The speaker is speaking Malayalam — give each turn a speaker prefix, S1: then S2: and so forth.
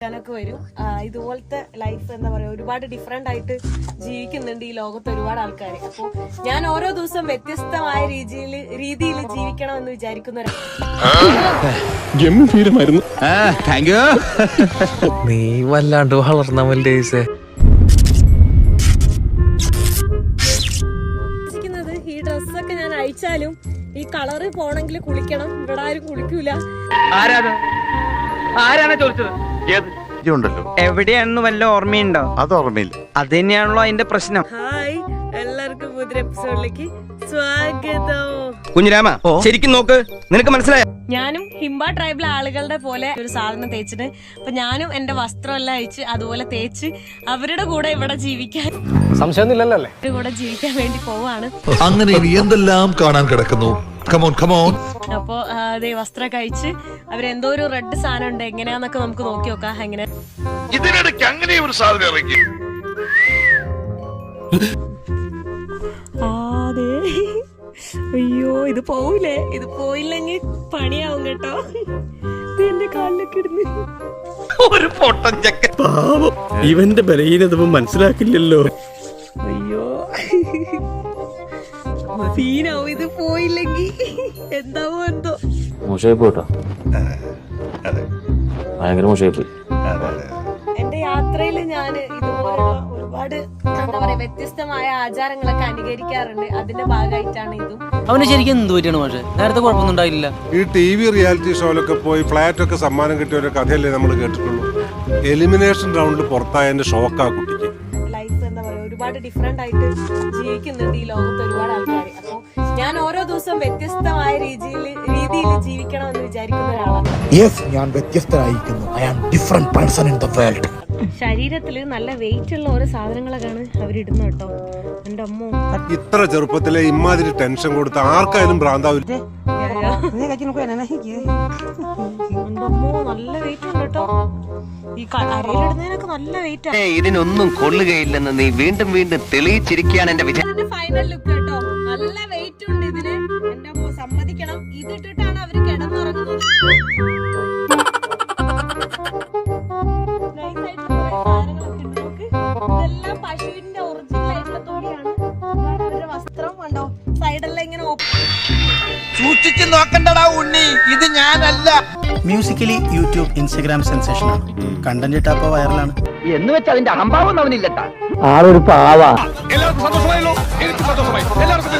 S1: ൊക്കെ വരും. ഇതുപോലത്തെ ലൈഫ് എന്താ പറയാ, ഒരുപാട് ഡിഫറെന്റ് ആയിട്ട് ജീവിക്കുന്നുണ്ട് ഈ ലോകത്ത് ഒരുപാട് ആൾക്കാർ. അപ്പോൾ ഞാൻ ഓരോ ദിവസം വ്യത്യസ്തമായ രീതിയിൽ ജീവിക്കണം എന്ന് വിചാരിക്കുന്ന
S2: നീ വല്ലാണ്ട് വളർന്നവല്ലേ.
S1: ഈ ഡ്രസ്സൊക്കെ ഞാൻ അയച്ചാലും ഈ കളറ് പോണെങ്കിൽ കുളിക്കണം, ഇവിടെ ആരും കുളിക്കൂല.
S3: ആരാണ് ചോദിച്ചത്? എവിടെയാണെന്ന് വല്ല ഓർമ്മയുണ്ടോ?
S4: അത് ഓർമ്മയില്ല.
S3: അത് തന്നെയാണല്ലോ അതിന്റെ പ്രശ്നം.
S1: ഹായ്, എല്ലാവർക്കും പുതിയ എപ്പിസോഡിലേക്ക് സ്വാഗതം.
S3: കുഞ്ഞിരാമ ശരിക്കും നോക്ക്, നിനക്ക് മനസ്സിലായോ?
S1: ഞാനും ഹിംബ ട്രൈബിലെ ആളുകളുടെ പോലെ ഒരു സാധനം തേച്ചിട്ട്, അപ്പൊ ഞാനും എന്റെ വസ്ത്രം എല്ലാം അയച്ച് അതുപോലെ തേച്ച് അവരുടെ കൂടെ ഇവിടെ ജീവിക്കാൻ കൂടെ ജീവിക്കാൻ വേണ്ടി പോവാണ്.
S5: അങ്ങനെ ഇനി എന്തെല്ലാം കാണാൻ കിടക്കുന്നു.
S1: അപ്പൊ അതേ വസ്ത്രം കഴിച്ച് അവരെന്തോ ഒരു റെഡ് സാധനം ഉണ്ട്, എങ്ങനെയാന്നൊക്കെ നമുക്ക് നോക്കി നോക്കാം. എങ്ങനെ
S5: ഇതിനിടയ്ക്ക് അങ്ങനെ ഒരു സാധനം ഇറങ്ങി.
S1: അതെ, അയ്യോ ഇത് പോവില്ലേ, ഇത് പോയില്ലെങ്കിൽ പണിയാവും കേട്ടോ. ഇത് എന്റെ കാലിലൊക്കെ ഇടുന്നു.
S3: ഒരു പൊട്ടൻ ചെക്കൻ.
S6: ഇവന്റെ ബലഹീനത മനസ്സിലാക്കില്ലല്ലോ.
S1: അയ്യോ സീനാവും, ഇത് പോയില്ലെങ്കിൽ എന്താവോ എന്തോ.
S7: മോശമായി പോട്ടോ, ഭയങ്കര മോശമായി പോയി.
S1: എന്റെ യാത്രയിൽ ഞാൻ ഇതുപോലുള്ള ഒരുപാട് എന്താ പറയാ വ്യത്യസ്തമായ ആചാരങ്ങളൊക്കെ അനുകരിക്കാറുണ്ട്. അതിന്റെ ഭാഗമായിട്ടാണ് ഇതും.
S2: അവന് ശരിക്കും എന്ത് പറ്റിയാണ് പക്ഷേ? നേരത്തെ കുഴപ്പമൊന്നും ഉണ്ടായില്ല.
S6: ഈ TV റിയാലിറ്റി ഷോയിലൊക്കെ പോയി ഫ്ലാറ്റ് ഒക്കെ സമ്മാനം കിട്ടിയ ഒരു കഥയല്ലേ നമ്മൾ കേട്ടിട്ടുള്ളൂ. എലിമിനേഷൻ റൗണ്ടിൽ പുറത്തായതിന്റെ ഷോക്കാ കുട്ടിക്ക്.
S1: ലൈഫ് എന്താ പറയാ, ഒരുപാട് ഡിഫറെന്റ് ആയിട്ട് ജീവിക്കുന്നുണ്ട് ഈ ലോകത്ത് ഒരുപാട് ആൾക്കാർ. അപ്പൊ ഞാൻ ഓരോ ദിവസം വ്യത്യസ്തമായ രീതിയിൽ ജീവിക്കണം എന്ന് വിചാരിക്കുന്ന ഒരാളാണ്.
S8: ഞാൻ വ്യത്യസ്തനായിരിക്കുന്നു. I am different person in the world.
S1: ശരീരത്തില് നല്ല വെയിറ്റ് ഉള്ള ഓരോ സാധനങ്ങളൊക്കെയാണ് അവരിടുന്നത് കേട്ടോ. എന്റെ അമ്മോ,
S6: ഇത്ര ചെറുപ്പത്തിലെ ഇമാതിരി ടെൻഷൻ കൊടുത്ത ആർക്കായാലും ഭ്രാന്താവില്ല.
S1: എന്റെ അമ്മോ നല്ല വെയിറ്റ് ഉണ്ട് കേട്ടോ. ഈ അരയിലിടുന്നതിനൊക്കെ നല്ല വെയിറ്റ് ആണ്.
S3: ഇതിനൊന്നും കൊള്ളുകയില്ലെന്ന് നീ വീണ്ടും വീണ്ടും തെളിയിച്ചിരിക്കുകയാണ് എന്റെ വിചാരം.
S1: ഫൈനൽ ലുക്ക് കേട്ടോ, നല്ല വെയിറ്റ് ഉണ്ട് ഇതിന്. എന്റെ അമ്മോ സമ്മതിക്കണം, ഇതിട്ടിട്ടാണ് അവര് കിടന്നുറങ്ങുന്നത്. ഇതെല്ലാം പശുവിന്റെ ഒറിജിനൽ ആയിട്ടുള്ള തോടിയാണ്. അവരുടെ വസ്ത്രം കണ്ടോ, സൈഡെല്ലാം ഇങ്ങനെ
S3: സൂക്ഷിച്ചു നോക്കണ്ടടാ ഉണ്ണി, ഇത് ഞാനല്ല.
S8: മ്യൂസിക്കലി യൂട്യൂബ് ഇൻസ്റ്റഗ്രാം സെൻസേഷൻ ആണ്. കണ്ടന്റ് ഇട്ടപ്പോ വൈറലാണ്.
S3: എന്ന് വെച്ച് അതിന്റെ അഹംഭാവം അവനില്ലട്ടാ.
S7: ആളൊരു പാവാ.
S6: എല്ലാവർക്കും സന്തോഷമായല്ലോ. എനിക്ക് സന്തോഷമായി. എല്ലാവർക്കും